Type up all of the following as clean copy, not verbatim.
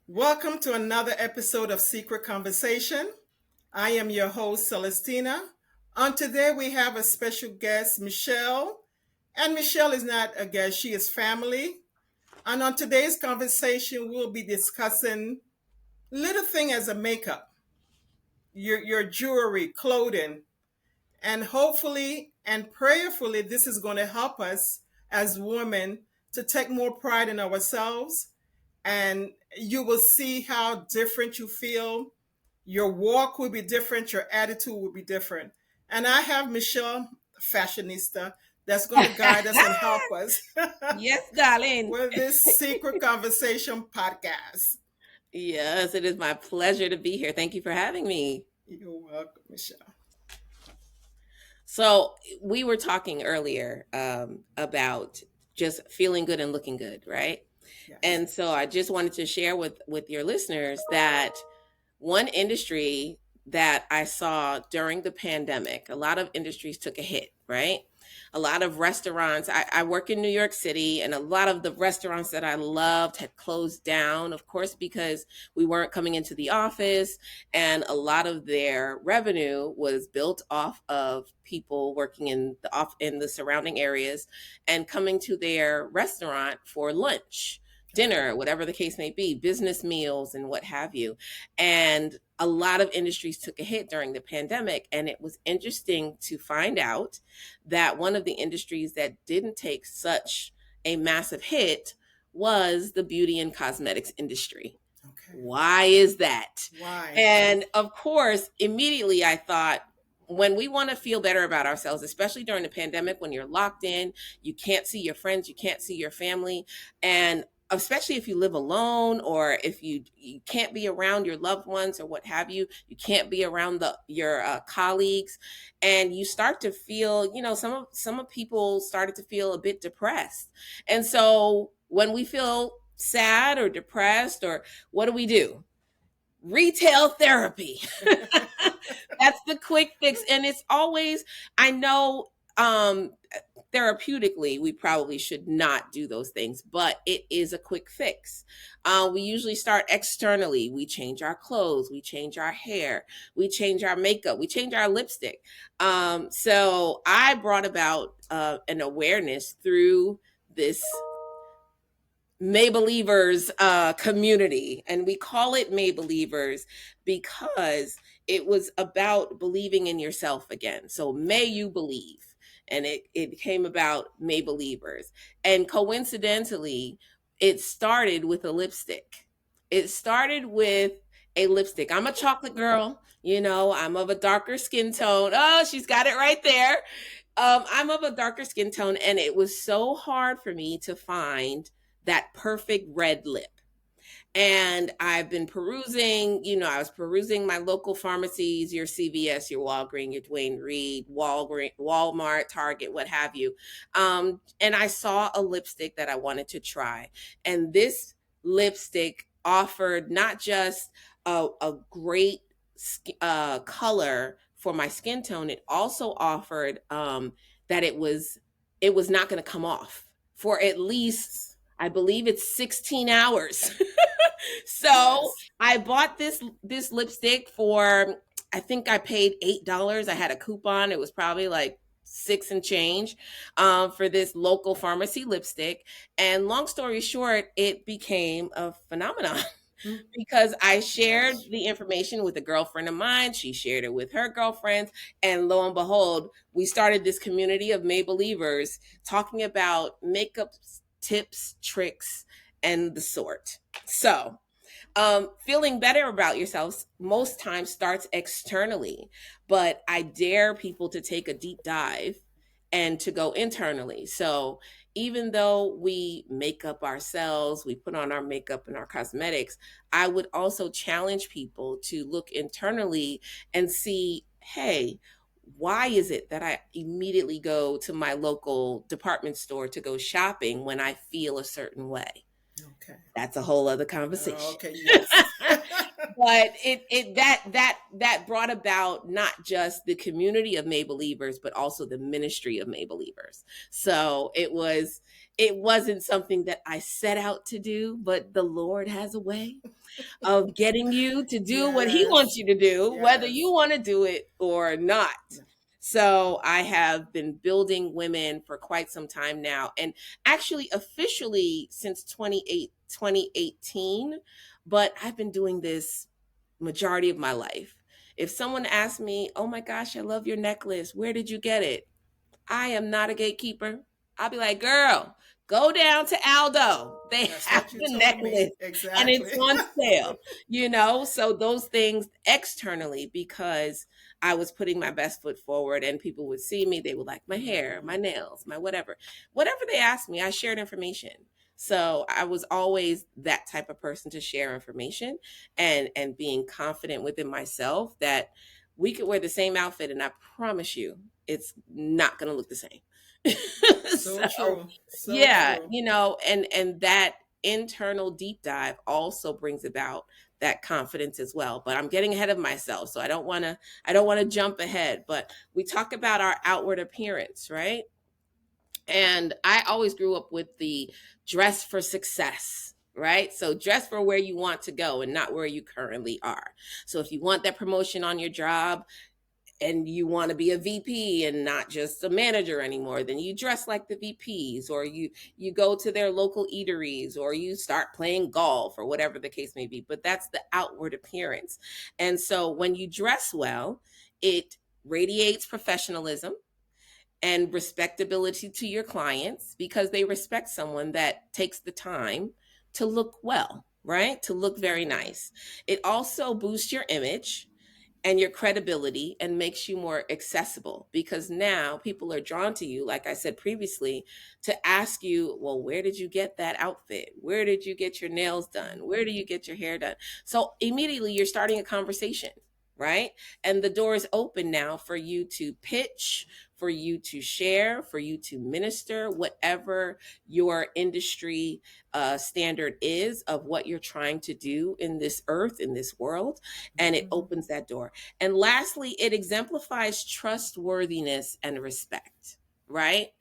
Welcome to another episode of Secret Conversation. I am your host, Celestina. On today, we have a special guest, Michelle. And Michelle is not a guest, she is family. And on today's conversation, we'll be discussing little thing as a makeup, your jewelry, clothing, and hopefully and prayerfully, this is going to help us as women to take more pride in ourselves. And you will see how different you feel. Your walk will be different, your attitude will be different. And I have Michelle, fashionista, that's going to guide us and help us Yes, darling. with this secret conversation podcast. Yes, it is my pleasure to be here. Thank you for having me. You're welcome, Michelle. So, we were talking earlier about just feeling good and looking good, right? Yes. And so, I just wanted to share with your listeners that one industry that I saw during the pandemic, a lot of industries took a hit, right? A lot of restaurants, I work in New York City, and a lot of the restaurants that I loved had closed down, of course, because we weren't coming into the office, and a lot of their revenue was built off of people working in the surrounding areas and coming to their restaurant for lunch, Okay. dinner, whatever the case may be, business meals and what have you. And a lot of industries took a hit during the pandemic. And it was interesting to find out that one of the industries that didn't take such a massive hit was the beauty and cosmetics industry. Okay. Why is that? Why? And of course, immediately I thought, when we want to feel better about ourselves, especially during the pandemic, when you're locked in, you can't see your friends, you can't see your family, and especially if you live alone, or if you can't be around your loved ones or what have you, you can't be around your colleagues, and you start to feel, some of people started to feel a bit depressed. And so when we feel sad or depressed, or what do? Retail therapy. That's the quick fix. And it's always, I know, therapeutically, we probably should not do those things, but it is a quick fix. We usually start externally. We change our clothes, we change our hair, we change our makeup, we change our lipstick. So I brought about an awareness through this Maybelievers community. And we call it Maybelievers because it was about believing in yourself again. So may you believe. And it came about Maybelievers. And coincidentally, it started with a lipstick. It started with a lipstick. I'm a chocolate girl, I'm of a darker skin tone. Oh, she's got it right there. I'm of a darker skin tone, and it was so hard for me to find that perfect red lip. And I've been perusing, I was perusing my local pharmacies, your CVS, your Walgreens, your Dwayne Reed, Walmart, Target, what have you. And I saw a lipstick that I wanted to try. And this lipstick offered not just a great color for my skin tone, it also offered that it was not going to come off for at least, Yes. I believe it's 16 hours. So Yes. I bought this lipstick for, I think I paid $8. I had a coupon. It was probably like six and change for this local pharmacy lipstick. And long story short, it became a phenomenon. Mm. Because I shared Yes. the information with a girlfriend of mine. She shared it with her girlfriends. And lo and behold, we started this community of May Believers talking about makeup tips, tricks, and the sort. So, feeling better about yourselves most times starts externally, but I dare people to take a deep dive and to go internally. So even though we make up ourselves, we put on our makeup and our cosmetics, I would also challenge people to look internally and see, hey, why is it that I immediately go to my local department store to go shopping when I feel a certain way? Okay. That's a whole other conversation. Okay. Yes. But that brought about not just the community of May Believers, but also the ministry of May Believers. So it wasn't something that I set out to do, but the Lord has a way of getting you to do what he wants Yes. you to do, whether Yes. you want to do it or not. No. So I have been building women for quite some time now, and actually officially since 2018, but I've been doing this majority of my life. If someone asks me, "Oh my gosh, I love your necklace. Where did you get it?" I am not a gatekeeper. I'll be like, girl, go down to Aldo. They That's have what you the told me. necklace and it's Exactly. on sale, you know? So those things externally, because I was putting my best foot forward and people would see me, they would like my hair, my Mhm. nails, my whatever. Whatever they asked me, I shared information. So I was always that type of person to share information and being confident within myself that we could wear the same outfit and I promise you it's not going to look the same. So So, true. So yeah, true. you know, and that internal deep dive also brings about that confidence as well. But I'm getting ahead of myself, so I don't want to jump ahead, but we talk about our outward appearance, right? And I always grew up with the dress for success, right? So dress for where you want to go and not where you currently are. So if you want that promotion on your job, and you want to be a VP and not just a manager anymore, then you dress like the VPs, or you go to their local eateries, or you start playing golf, or whatever the case may be. But that's the outward appearance. And so when you dress well, it radiates professionalism and respectability to your clients because they respect someone that takes the time to look well, right? To look very Mhm. nice. It also boosts your image and your credibility and makes you more accessible because now people are drawn to you, like I said previously, to ask you, well, where did you get that outfit? Where did you get your nails done? Where do you get your hair done? So immediately you're starting a conversation, right? And the door is open now for you to pitch, for you to share, for you to minister, whatever your industry standard is of what you're trying to do in this earth, in this world, and it Mhm. opens that door. And lastly, it exemplifies trustworthiness and respect, right?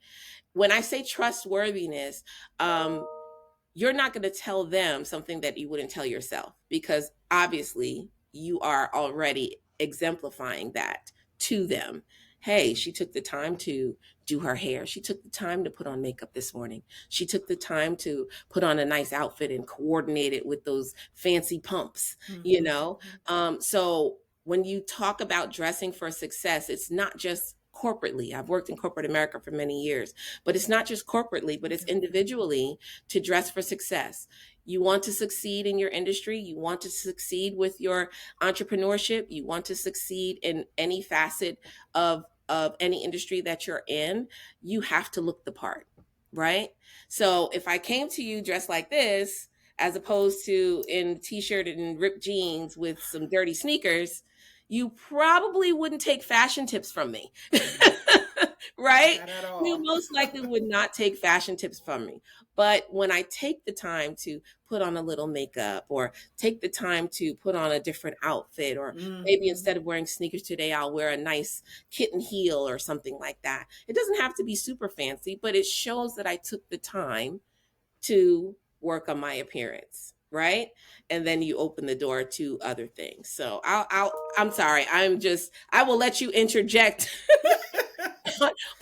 When I say trustworthiness, you're not going to tell them something that you wouldn't tell yourself because obviously you are already exemplifying that to them. Hey, she took the time to do her hair. She took the time to put on makeup this morning. She took the time to put on a nice outfit and coordinate it with those fancy pumps, you Mhm. know? So when you talk about dressing for success, it's not just corporately. I've worked in corporate America for many years, but it's not just corporately, but it's Okay. individually to dress for success. You want to succeed in your industry, you want to succeed with your entrepreneurship, you want to succeed in any facet of any industry that you're in, you have to look the part, right? So if I came to you dressed like this as opposed to in t-shirt and ripped jeans with some dirty sneakers, you probably wouldn't take fashion tips from me. Right? Not at You all. most likely would not take fashion tips from me. But when I take the time to put on a little makeup or take the time to put on a different outfit, or maybe Mhm. instead of wearing sneakers today, I'll wear a nice kitten heel or something like that. It doesn't have to be super fancy, but it shows that I took the time to work on my appearance, right? And then you open the door to other things. So I'm sorry. I will let you interject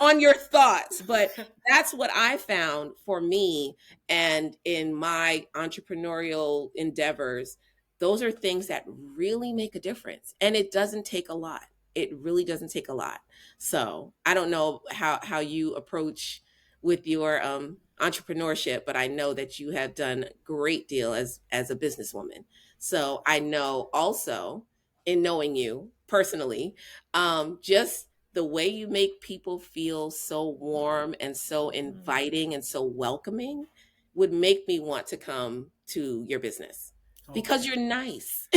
on your thoughts, but that's what I found for me and in my entrepreneurial endeavors. Those are things that really make a difference, and it doesn't take a lot. It really doesn't take a lot. So I don't know how you approach with your entrepreneurship, but I know that you have done a great deal as a businesswoman. So I know also, in knowing you personally, just the way you make people feel so warm and so Mhm. inviting and so welcoming would make me want to come to your business. because Okay. you're nice.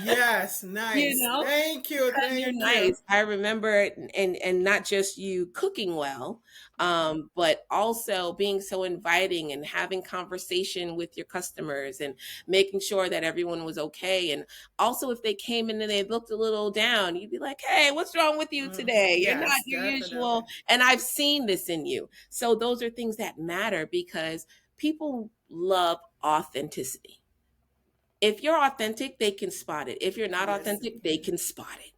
Yes, You nice. know, Thank you. because you're Thank you. nice. I remember it, and not just you cooking well, Mhm. but also being so inviting and having conversation with your customers and making sure that everyone was okay. And also, if they came in and they looked a little down, you'd be like, "Hey, what's wrong with you today? You're not Yes, your definitely. usual." And I've seen this in you. So those are things that matter because people love authenticity. If you're authentic, they can spot it. If you're not Yes, they authentic, they can. can spot it.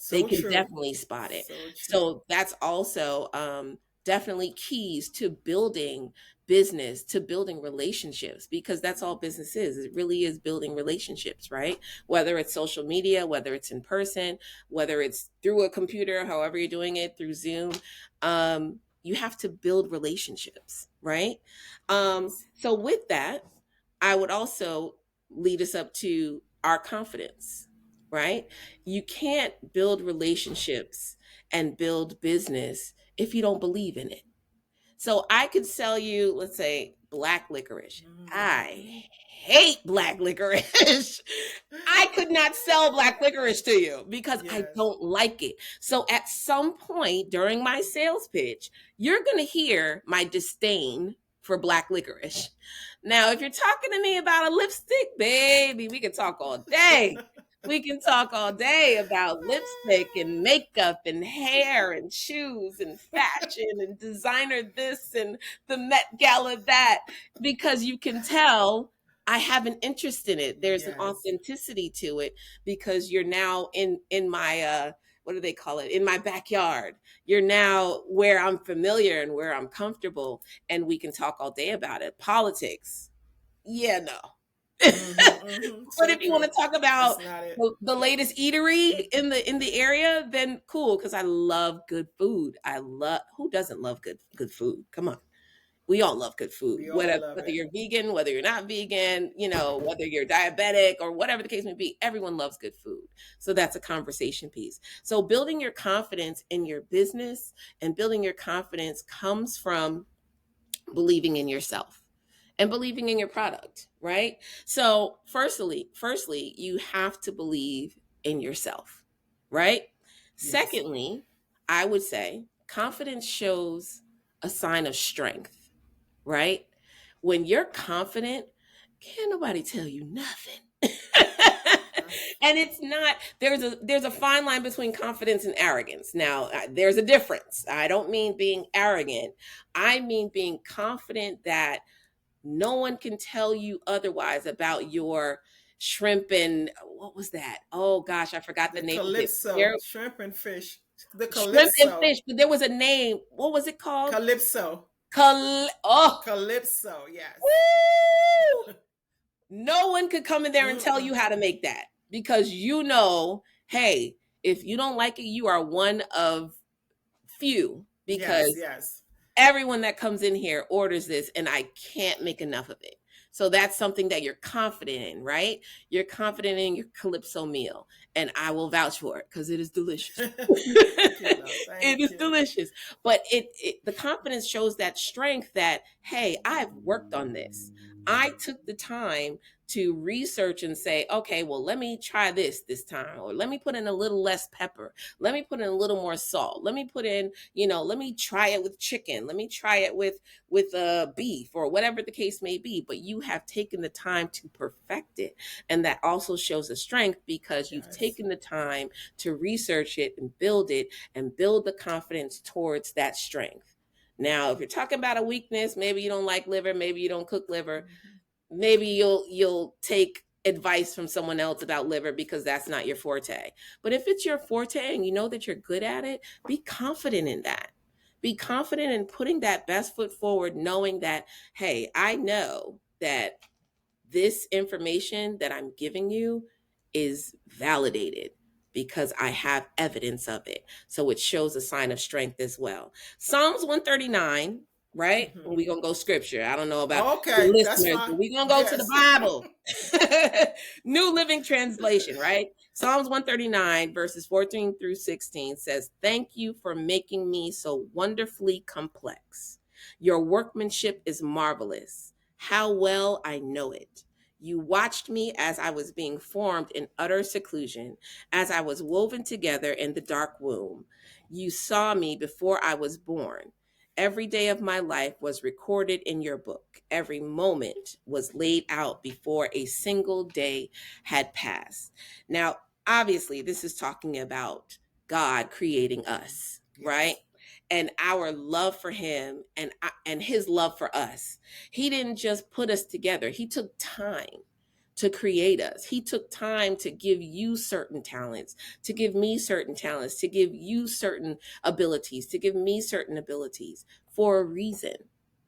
They So can true. definitely spot it. So true. So that's also definitely keys to building business, to building relationships, because that's all business is. It really is building relationships, right? Whether it's social media, whether it's in person, whether it's through a computer, however you're doing it, through Zoom. You have to build relationships, right? Yes. So with that, I would also lead us up to our confidence, right? You can't build relationships and build business if you don't believe in it. So I could sell you, let's say, black licorice. I Hmm. hate black licorice. I could not sell black licorice to you because I Yes. don't like it. So at some point during my sales pitch, you're going to hear my disdain for black licorice. Now, if you're talking to me about a lipstick, baby, we can talk all day. We can talk all day about lipstick and makeup and hair and shoes and fashion and designer this and the Met Gala that, because you can tell I have an interest in it. There's an Yes. authenticity to it because you're now in my what do they call it? In my backyard. You're now where I'm familiar and where I'm comfortable, and we can talk all day about it. Politics. Yeah, no. But So if you want true. to talk It's about not it. the latest eatery in the area, then cool, because I love good food. I love, who doesn't love good food? Come on. We all love good food. We all Whether love whether it. you're vegan, whether you're not vegan, whether you're diabetic or whatever the case may be, everyone loves good food. So that's a conversation piece. So building your confidence in your business and building your confidence comes from believing in yourself and believing in your product, right? So firstly, you have to believe in yourself, right? Yes. Secondly, I would say confidence shows a sign of strength, right? When you're confident, can't nobody tell you nothing. That's And it's not, there's a fine line between confidence and arrogance. Now, there's a difference. I don't mean being arrogant. I mean being confident that no one can tell you otherwise about your shrimp and what was that? Oh gosh, I forgot the the name of it. calypso There, shrimp and fish. The shrimp and calypso. fish, but there was a name. What was it called? Calypso. Oh, Calypso. Yes. woo! No one could come in there and tell you Mm-mm. how to make that because hey, if you don't like it, you are one of few, Yes. because Yes. everyone that comes in here orders this and I can't make enough of it. So that's something that you're confident in, right? You're confident in your calypso meal, and I will vouch for it because it is delicious. Thank you, love. It Thank is you. delicious. But the confidence shows that strength that, hey, I've worked on this. I took the time to research and say, okay, well, let me try this time, or let me put in a little less pepper. Let me put in a little more salt. Let me put in, let me try it with chicken. Let me try it with beef or whatever the case may be. But you have taken the time to perfect it, and that also shows a strength because you've Yes. taken the time to research it and build it and build the confidence towards that strength. Now, if you're talking about a weakness, maybe you don't like liver, maybe you don't cook liver, Mhm. maybe you'll take advice from someone else about liver because that's not your forte. But if it's your forte and you know that you're good at it, be confident in that. Be confident in putting that best foot forward, knowing that, hey, I know that this information that I'm giving you is validated because I have evidence of it. So it shows a sign of strength as well. Psalms 139, right? Mhm. We're going to go scripture. I don't know about the Okay, that's listeners, fine. but we're going to go to the Yes. Bible. New Living Translation, right? Psalms 139, verses 14 through 16 says, "Thank you for making me so wonderfully complex. Your workmanship is marvelous. How well I know it. You watched me as I was being formed in utter seclusion, as I was woven together in the dark womb. You saw me before I was born. Every day of my life was recorded in your book. Every moment was laid out before a single day had passed. Now, obviously, this is talking about God creating us, right? Yes. And our love for him and his love for us. He didn't just put us together. He took time to create us. He took time to give you certain talents, to give me certain talents, to give you certain abilities, to give me certain abilities for a reason,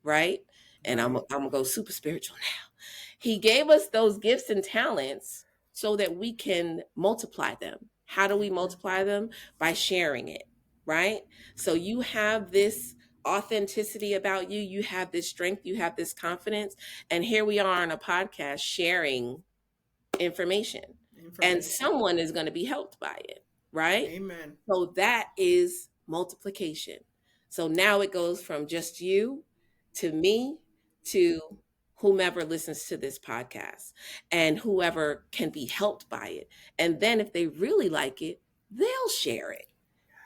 right? And I'm Right. gonna go super spiritual now. He gave us those gifts and talents so that we can multiply them. How do we Amen. multiply them? By sharing it, right? So you have this authenticity about you, you have this strength, you have this confidence, and here we are on a podcast sharing information, and Information. someone is going to be helped by it, right? Amen. So that is multiplication. So now it goes from just you to me to whomever listens to this podcast and whoever can be helped by it. And then if they really like it, they'll share it.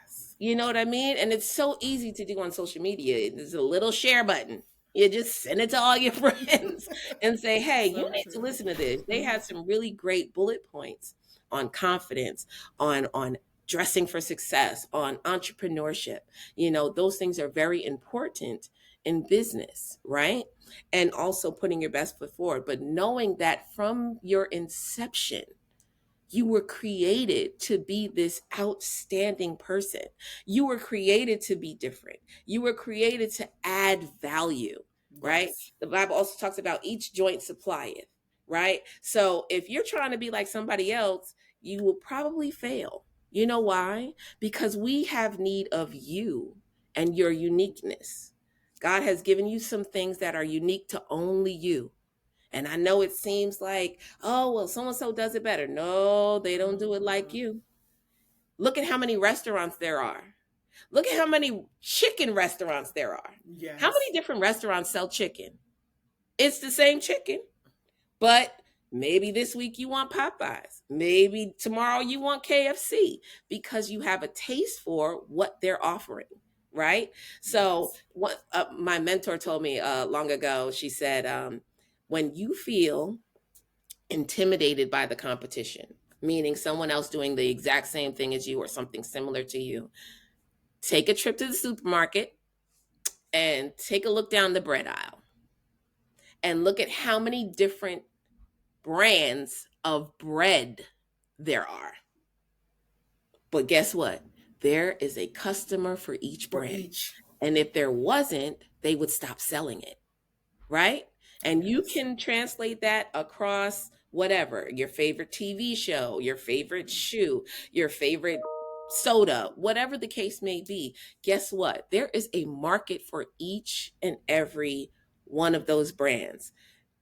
Yes. You know what I mean? And it's so easy to do on social media. There's a little share button. You just send it to all your friends and say, hey, you So need to true. listen to this. They had some really great bullet points on confidence, on dressing for success, on entrepreneurship. You know, those things are very important in business, right? And also putting your best foot forward. But knowing that from your inception, you were created to be this outstanding person. You were created to be different. You were created to add value, right? Yes. The Bible also talks about each joint supplieth, right? So if you're trying to be like somebody else, you will probably fail. You know why? Because we have need of you and your uniqueness. God has given you some things that are unique to only you. And I know it seems like, oh, well, so and so does it better. No, they don't do it like Mm-mm. you. Look at how many restaurants there are. Look at how many chicken restaurants there are. How many Yes. different restaurants sell chicken? It's the same chicken, but maybe this week you want Popeyes. Maybe tomorrow you want KFC because you have a taste for what they're offering, right? So, Yes. what my mentor told me long ago, she said, when you feel intimidated by the competition, meaning someone else doing the exact same thing as you or something similar to you, take a trip to the supermarket and take a look down the bread aisle and look at how many different brands of bread there are. But guess what? There is a customer for each For brand. each. And if there wasn't, they would stop selling it, right? And you Yes. can translate that across whatever your favorite TV show, your favorite shoe, your favorite soda, whatever the case may be. Guess what? There is a market for each and every one of those brands.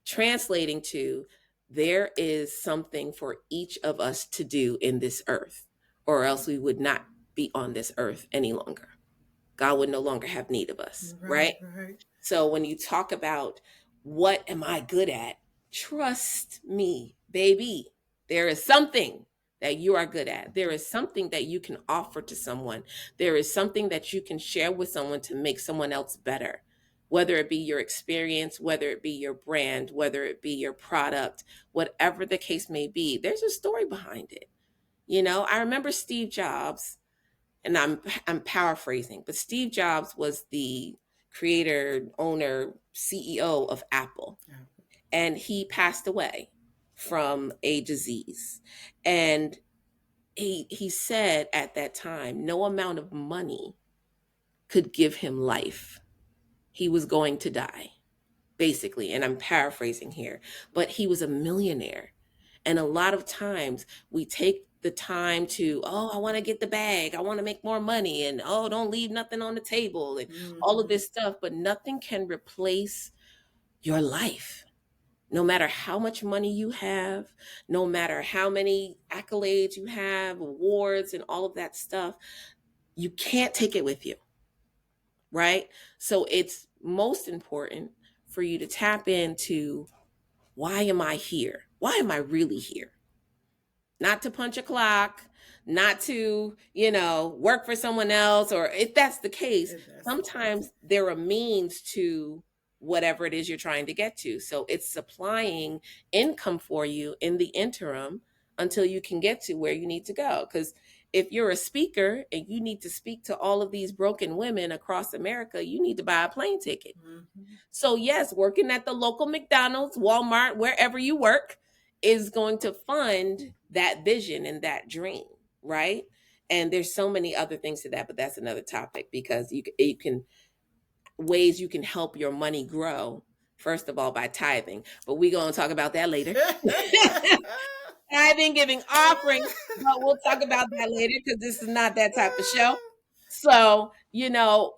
Translating to, there is something for each of us to do in this earth, or else we would not be on this earth any longer. God would no longer have need of us, Right. right? Right. So when you talk about what am I good at, trust me, baby. There is something that you are good at. There is something that you can offer to someone. There is something that you can share with someone to make someone else better. Whether it be your experience, whether it be your brand, whether it be your product, whatever the case may be, there's a story behind it. You know, I remember Steve Jobs, and I'm paraphrasing, but Steve Jobs was the creator, owner, CEO of Apple, Yeah. and he passed away from a disease. And he said at that time, no amount of money could give him life. He was going to die, basically, and I'm paraphrasing here, but he was a millionaire. And a lot of times we take the time to, oh, I want to get the bag, I want to make more money, and oh, don't leave nothing on the table, and all of Mm-hmm. this stuff, but nothing can replace your life. No matter how much money you have, no matter how many accolades you have, awards, and all of that stuff, you can't take it with you, right? So it's most important for you to tap into why am I here? Why am I really here? Not to punch a clock, not to, work for someone else, or if that's the case, If that's the case. sometimes there are means to whatever it is you're trying to get to. So it's supplying income for you in the interim until you can get to where you need to go. Because if you're a speaker and you need to speak to all of these broken women across America, you need to buy a plane ticket. Mm-hmm. So, yes, working at the local McDonald's, Walmart, wherever you work is going to fund that vision and that dream, right? And there's so many other things to that, but that's another topic because you can ways you can help your money grow. First of all, by tithing, but we're going to talk about that later. Tithing, giving offerings, but we'll talk about that later because this is not that type of show. So, you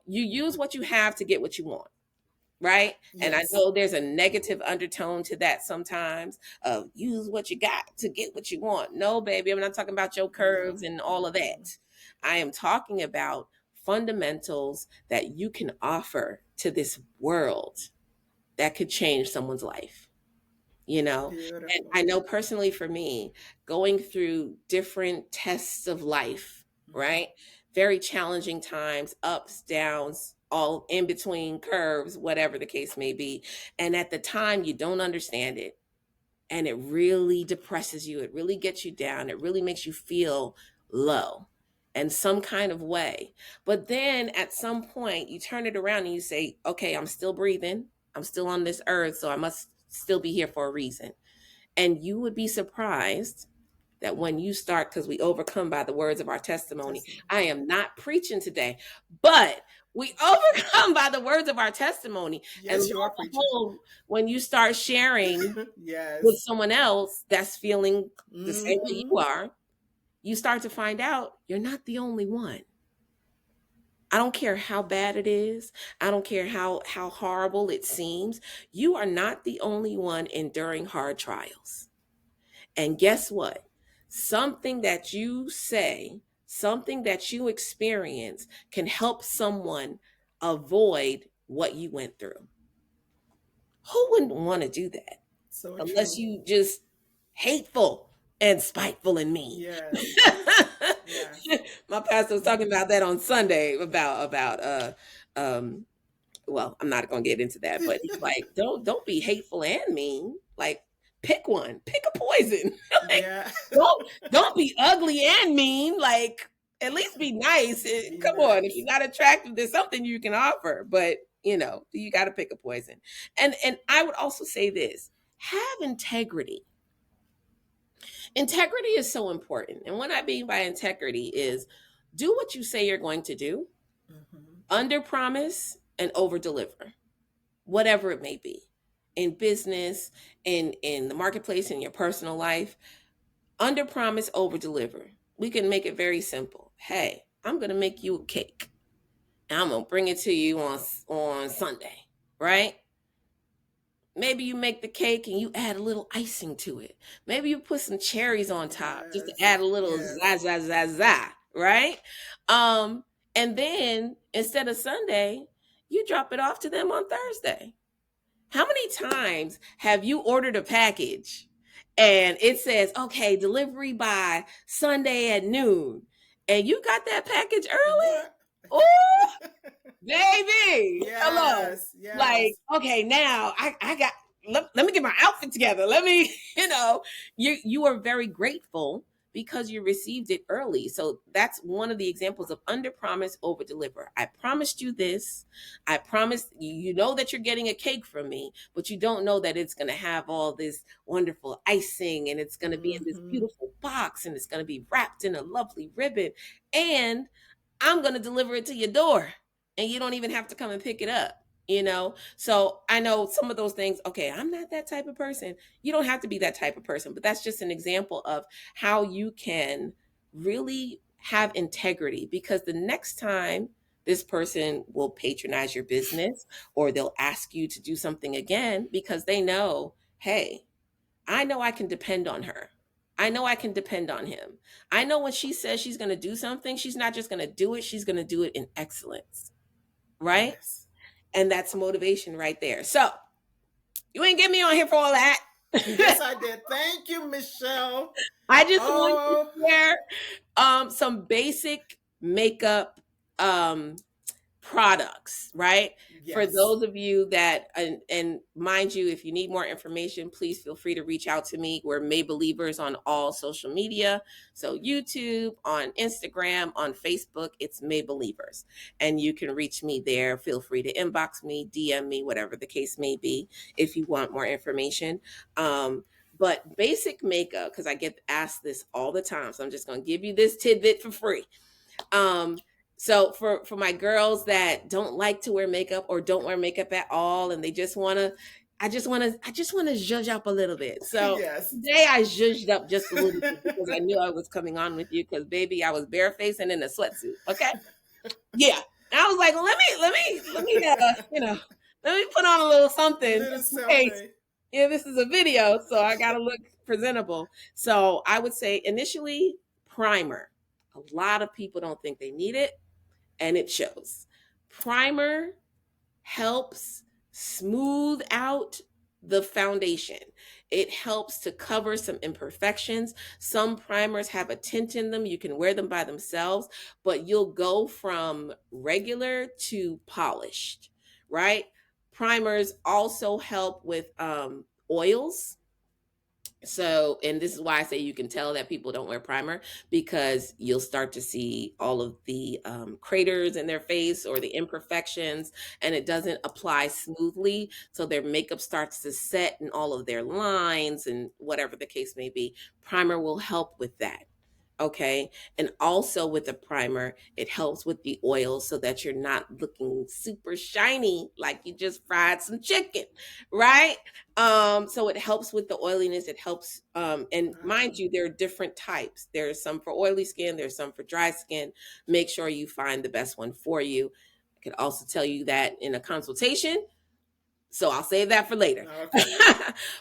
use what you have to get what you want, right? And I Yes. know there's a negative undertone to that sometimes of use what you got to get what you want. No, baby, I'm not talking about your curves No. and all of Mm-mm. that. I am talking about fundamentals that you can offer to this world that could change someone's life. And Beautiful. I know personally for me, going through different tests of life, Mm-hmm. right? Very challenging times, ups, downs, all in between curves, whatever the case may be. And at the time, you don't understand it. And it really depresses you. It really gets you down. It really makes you feel low in some kind of way. But then at some point, you turn it around and you say, okay, I'm still breathing. I'm still on this earth. So I must still be here for a reason. And you would be surprised that when you start, because we overcome by the words of our testimony. Testimony. I am not preaching today, but we overcome by the words of our testimony. And lo Yes, you are and preaching. behold, when you start sharing with Yes. someone else that's feeling the same way Mm-hmm. you are, you start to find out you're not the only one. I don't care how bad it is. I don't care how horrible it seems. You are not the only one enduring hard trials. And guess what? Something that you say, something that you experience can help someone avoid what you went through. Who wouldn't want to do that? So Unless true. you just hateful and spiteful and mean. Yes. Yes. My pastor was talking about that on Sunday about um well, I'm not gonna get into that, but he's like, don't be hateful and mean. Like, pick one, pick a poison. Like, Yeah. don't be ugly and mean. Like, at least be nice. Be Come on, if nice. you're not attractive, there's something you can offer. But you got to pick a poison. And I would also say this: have integrity. Integrity is so important. And what I mean by integrity is do what you say you're going to do, Mm-hmm. under promise and over deliver, whatever it may be, in business, in the marketplace, in your personal life. Under promise, over deliver. We can make it very simple. Hey, I'm going to make you a cake and I'm going to bring it to you on Sunday, right? Maybe you make the cake and you add a little icing to it. Maybe you put some cherries on top just to Yes. add a little za Yes. za za za, right? Um, and then instead of Sunday, you drop it off to them on Thursday. How many times have you ordered a package and it says, okay, delivery by Sunday at noon, and you got that package early? What? Oh, baby, hello. Yes. Like, Yes. okay, now I got, let me get my outfit together. Let me, you are very grateful because you received it early. So that's one of the examples of under promise, over deliver. I promised you this. I promised you, you know that you're getting a cake from me, but you don't know that it's going to have all this wonderful icing and it's going to be in this Mm-hmm. beautiful box and it's going to be wrapped in a lovely ribbon. And I'm going to deliver it to your door and you don't even have to come and pick it up. So I know some of those things. Okay, I'm not that type of person. You don't have to be that type of person, but that's just an example of how you can really have integrity, because the next time this person will patronize your business or they'll ask you to do something again, because they know, hey, I know I can depend on her. I know I can depend on him. I know when she says she's going to do something, she's not just going to do it, she's going to do it in excellence, right? Yes. And that's motivation right there. So, you ain't get me on here for all that. Yes, I did. Thank you, Michelle. I just want to Oh, share some basic makeup products, right? For yes. those of you that, and mind you, if you need more information, please feel free to reach out to me. We're May Believers on all social media. So, YouTube, on Instagram, on Facebook, it's May Believers. And you can reach me there. Feel free to inbox me, DM me, whatever the case may be, if you want more information. But basic makeup, because I get asked this all the time. So, I'm just going to give you this tidbit for free. Um, so for my girls that don't like to wear makeup or don't wear makeup at all, and they just wanna, I just wanna zhuzh up a little bit. So Yes. today I zhuzhed up just a little bit because I knew I was coming on with you. Because baby, I was barefaced and in a sweatsuit. Okay, yeah. And I was like, well, let me put on a little something Little just in case. something. Yeah, this is a video, so I gotta look presentable. So I would say initially primer. A lot of people don't think they need it, and it shows. Primer helps smooth out the foundation. It helps to cover some imperfections. Some primers have a tint in them. You can wear them by themselves, but you'll go from regular to polished, right? Primers also help with oils. So, and this is why I say you can tell that people don't wear primer, because you'll start to see all of the craters in their face or the imperfections, and it doesn't apply smoothly. So their makeup starts to set in all of their lines and whatever the case may be. Primer will help with that. Okay. And also with the primer, it helps with the oil so that you're not looking super shiny like you just fried some chicken, right? So it helps with the oiliness. It helps, and mind Um, you, there are different types. There's some for oily skin, there's some for dry skin. Make sure you find the best one for you. I could also tell you that in a consultation, so I'll save that for later. okay.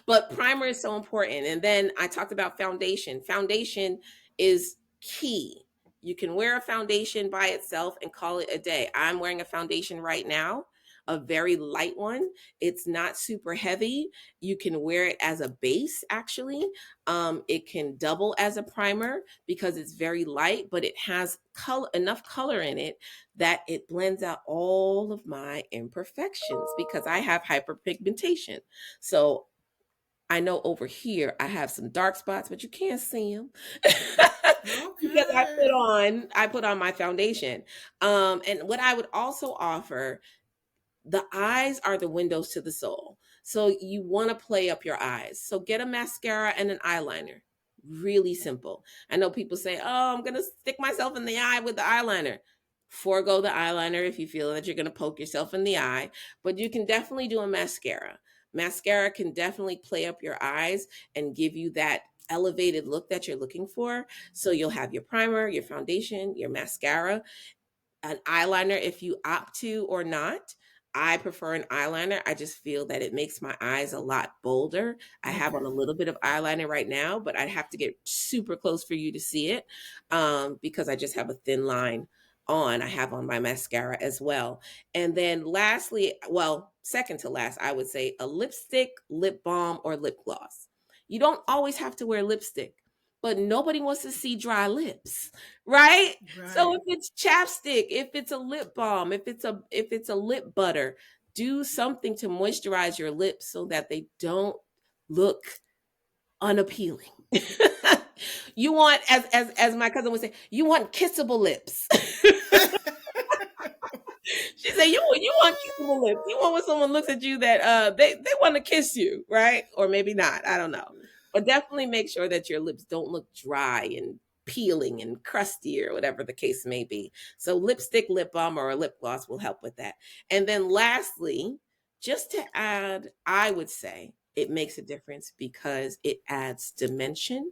But primer is so important. And then I talked about foundation. Foundation is key. You can wear a foundation by itself and call it a day. I'm wearing a foundation right now, a very light one. It's not super heavy. You can wear it as a base, actually. It can double as a primer because it's very light, but it has color, enough color in it that it blends out all of my imperfections because I have hyperpigmentation. So I know over here I have some dark spots, but you can't see them because Okay. I put on my foundation. And what I would also offer, the eyes are the windows to the soul. So you want to play up your eyes. So get a mascara and an eyeliner. Really simple. I know people say, oh, I'm going to stick myself in the eye with the eyeliner. Forego the eyeliner if you feel that you're going to poke yourself in the eye, but you can definitely do a mascara. Mascara can definitely play up your eyes and give you that elevated look that you're looking for. So you'll have your primer, your foundation, your mascara, an eyeliner if you opt to or not. I prefer an eyeliner. I just feel that it makes my eyes a lot bolder. I have on Okay. a little bit of eyeliner right now, but I'd have to get super close for you to see it because I just have a thin line on. I have on my mascara as well. And then lastly, well, second to last, I would say a lipstick, lip balm, or lip gloss. You don't always have to wear lipstick, but nobody wants to see dry lips, right? So Right. if it's chapstick, if it's a lip balm, if it's a lip butter, do something to moisturize your lips so that they don't look unappealing. You want, as my cousin would say, you want kissable lips. She said, you want kissable lips. You want when someone looks at you that they want to kiss you, right? Or maybe not. I don't know. But definitely make sure that your lips don't look dry and peeling and crusty or whatever the case may be. So lipstick, lip balm, or a lip gloss will help with that. And then lastly, just to add, I would say it makes a difference because it adds dimension,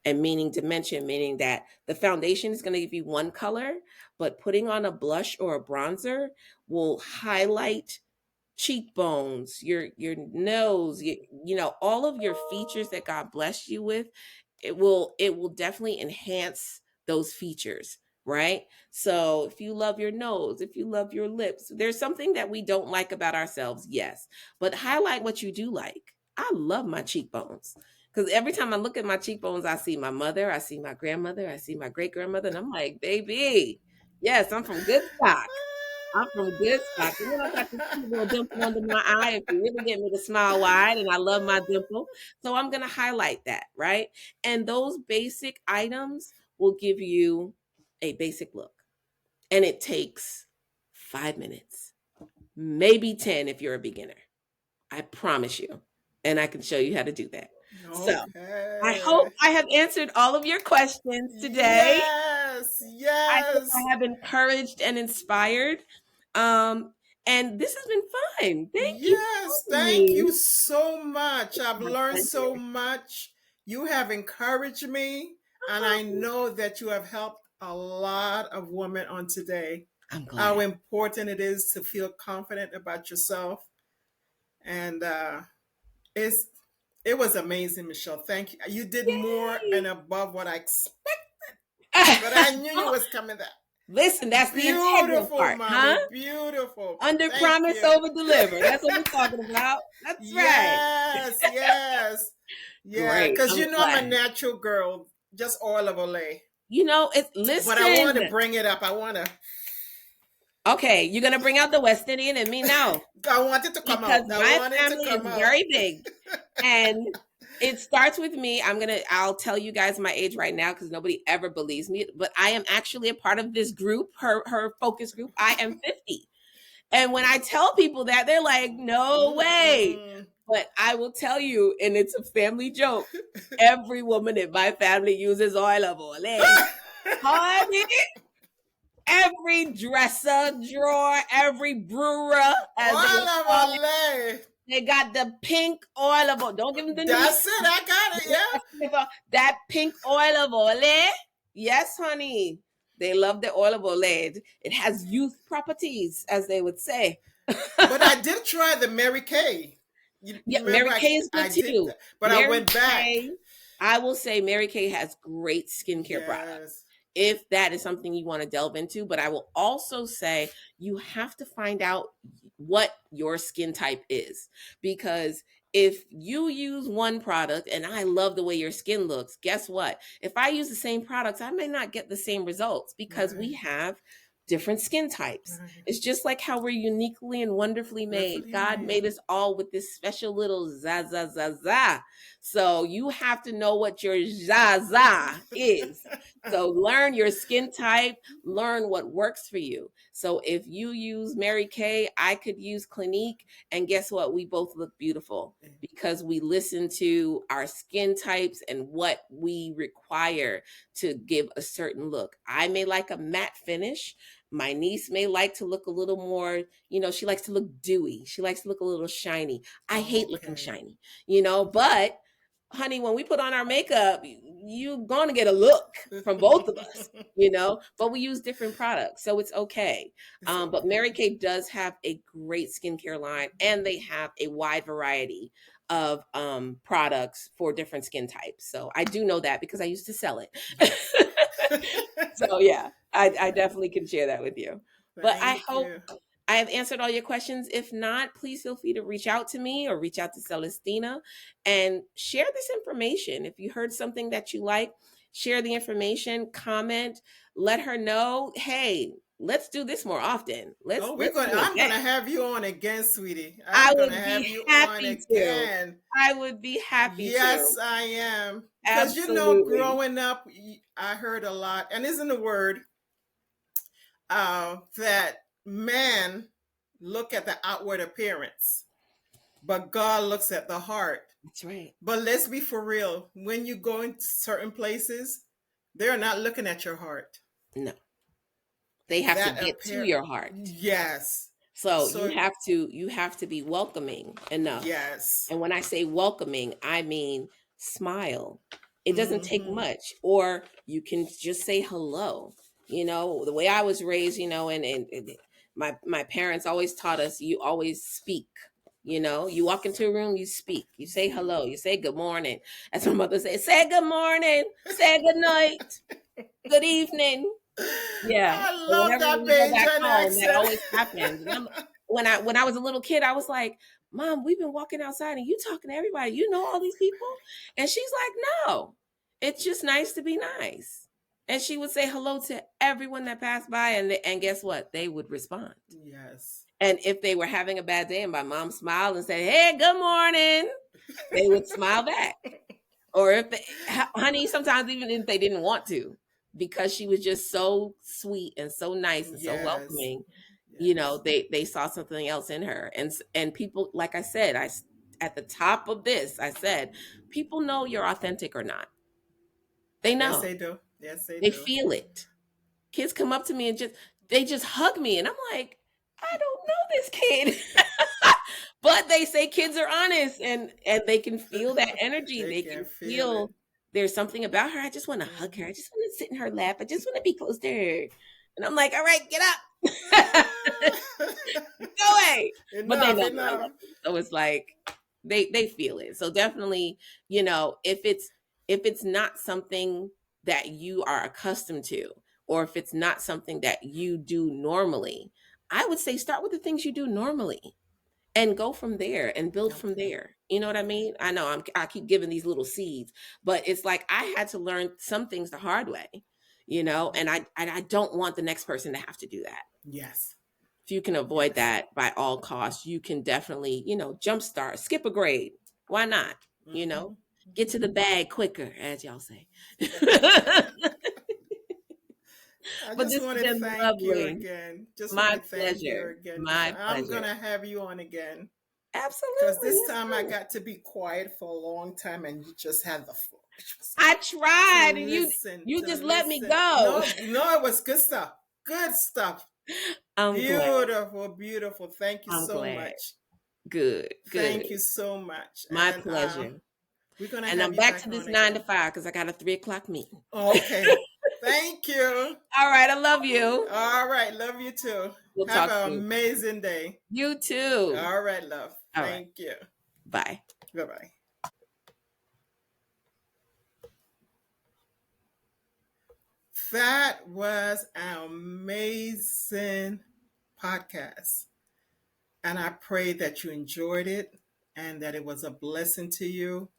and meaning dimension, meaning that the foundation is going to give you one color, but putting on a blush or a bronzer will highlight cheekbones, your nose, all of your features that God blessed you with. It will definitely enhance those features, right? So if you love your nose, if you love your lips, there's something that we don't like about ourselves, yes, but highlight what you do like. I love my cheekbones. Because every time I look at my cheekbones, I see my mother, I see my grandmother, I see my great grandmother, and I'm like, baby, yes, I'm from good stock. I'm from good stock. And then I got this cute little dimple under my eye if you really get me to smile wide, and I love my dimple. So I'm going to highlight that, right? And those basic items will give you a basic look. And it takes 5 minutes, maybe 10 if you're a beginner. I promise you. And I can show you how to do that. So I hope Okay. I have answered all of your questions today. Yes, I hope yes, I have encouraged and inspired. Um, and this has been fun. Thank you yes. for having Thank me. you so much. I've My learned so pleasure. much. You have encouraged me, and I Oh, know that you have helped a lot of women on today. I'm How glad. important it is to feel confident about yourself, and it's it was amazing, Michelle. Thank you. You did more and Yay. above what I expected, but I knew you was coming. That Listen, that's the integral beautiful, part, huh? mommy, beautiful. Under Thank promise, you. over deliver. That's what we're talking about. That's right. Yes, yes, yeah. Great. Because I'm you know I'm a glad. natural girl, just oil of Olay. It's But I want listen. to bring it up. I want to. Okay, you're gonna bring out the West Indian in me now I want it to come because out. I my want it to family is come out. very big, and it starts with me. I'll tell you guys my age right now because nobody ever believes me, but I am actually a part of this group, her focus group. I am 50. And when I tell people that, they're like, no way. Mm-mm. But I will tell you, and it's a family joke, every woman in my family uses oil of Olay. Honey, every dresser, drawer, every brewer, as they Oil would of call it, Olay. they got the pink oil of Olay. Don't give them the new That's it. stuff. I got it. That pink oil of Olay. Yes, honey. They love the oil of Olay. It has youth properties, as they would say. But I did try the Mary Kay. You Yeah, remember Mary Kay is I good did, too. but I Mary went back. Kay, I will say Mary Kay has great skincare products. Yes. If that is something you want to delve into, but I will also say you have to find out what your skin type is because if you use one product and I love the way your skin looks, guess what? If I use the same products, I may not get the same results because we Right. have different skin types. Right. It's just like how we're uniquely and wonderfully made. Wonderfully God made made. us all with this special little za za za za. So you have to know what your za za is. So learn your skin type, learn what works for you. So if you use Mary Kay, I could use Clinique, and guess what? We both look beautiful because we listen to our skin types and what we require to give a certain look. I may like a matte finish. My niece may like to look a little more, she likes to look dewy. She likes to look a little shiny. I hate looking Okay. shiny, but honey, when we put on our makeup, you're going to get a look from both of us, but we use different products. So it's okay. It's But Mary okay. Kay does have a great skincare line and they have a wide variety of products for different skin types. So I do know that because I used to sell it. Yes. So yeah, I definitely can share that with you. But I Thank hope you. I have answered all your questions. If not, please feel free to reach out to me or reach out to Celestina and share this information. If you heard something that you like, share the information, comment, let her know, hey, let's do this more often. Let's Oh, let's do it I'm again. gonna have you on again, sweetie. I I'm gonna would have be you on happy to. again. I would be happy to. Yes, I am. Because Absolutely. growing up, I heard a lot, and isn't the word that men look at the outward appearance, but God looks at the heart. That's right. But let's be for real. When you go in certain places, they're not looking at your heart. No. They have to That get to appear, your heart. yes. So So you have to be welcoming enough. yes. And when I say welcoming, I mean smile. It doesn't take Hmm. much. Or you can just say hello. The way I was raised, and my parents always taught us you always speak. You walk into a room, you speak, you say hello, you say good morning. As my mother said, say good morning, say good night, good evening. Yeah. I And love whenever that we go back Bajan home, that accent. always happens. And when I was a little kid, I was like, Mom, we've been walking outside and you talking to everybody. You know all these people? And she's like, no, it's just nice to be nice. And she would say hello to everyone that passed by. And guess what? They would respond. Yes. And if they were having a bad day and my mom smiled and said, hey, good morning, they would smile back. Or if they, honey, sometimes even if they didn't want to, because she was just so sweet and so nice and so Yes. welcoming, Yes. they saw something else in her. And people, like I said, at the top of this, I said, people know you're authentic or not. They Yes, know. they do. Yes, they They do. feel it. Kids come up to me and they just hug me, and I'm like, I don't know this kid. But they say kids are honest, and they can feel that energy. They They can can feel feel it. there's something about her. I just want to hug her. Mhm. I just want to sit in her lap. I just want to be close to her. And I'm like, all right, get up. No way. But they Enough, know that I love enough. them. So it's like they feel it. So definitely, if it's not something that you are accustomed to, or if it's not something that you do normally, I would say start with the things you do normally and go from there and build from Okay. there. You know what I Okay. mean? I know I keep giving these little seeds, but it's like I had to learn some things the hard way, Mhm. and I don't want the next person to have to do that. Yes. If you can avoid Yes. that by all costs, you can definitely, jumpstart, skip a grade. Why not? You know, Hmm. get to Hmm. the bag quicker, as y'all say. I But just this want has to been thank you lovely. again. Just want My to thank you pleasure. again, My Michelle. I'm pleasure. gonna have you on again because Absolutely. this Let's time I do it. got to be quiet for a long time, and you just had the floor. I To tried, and you listen, you to just let me listen. go. No, no, it was good stuff. Good stuff. I'm glad. Beautiful, beautiful. Thank you I'm so glad. much. Good, good. Thank you so much. My And pleasure. we're gonna And have I'm you back back to this on 9 to again. 5 because I got a 3 o'clock meeting. Okay. Thank you. All right, I love you. All right. Love you too. We'll Have talk an soon. amazing day. You too. All right, love. All right. Thank you. Bye. Bye bye. That was an amazing podcast. And I pray that you enjoyed it and that it was a blessing to you.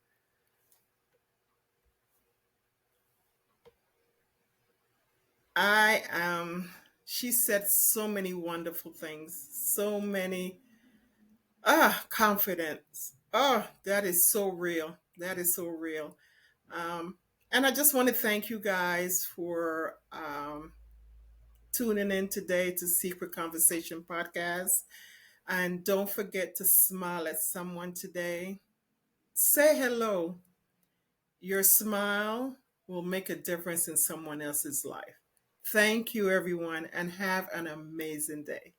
I she said so many wonderful things, so many confidence. Oh, that is so real. That is so real. Um, and I just want to thank you guys for tuning in today to Secret Conversation Podcast. And don't forget to smile at someone today. Say hello. Your smile will make a difference in someone else's life. Thank you, everyone, and have an amazing day.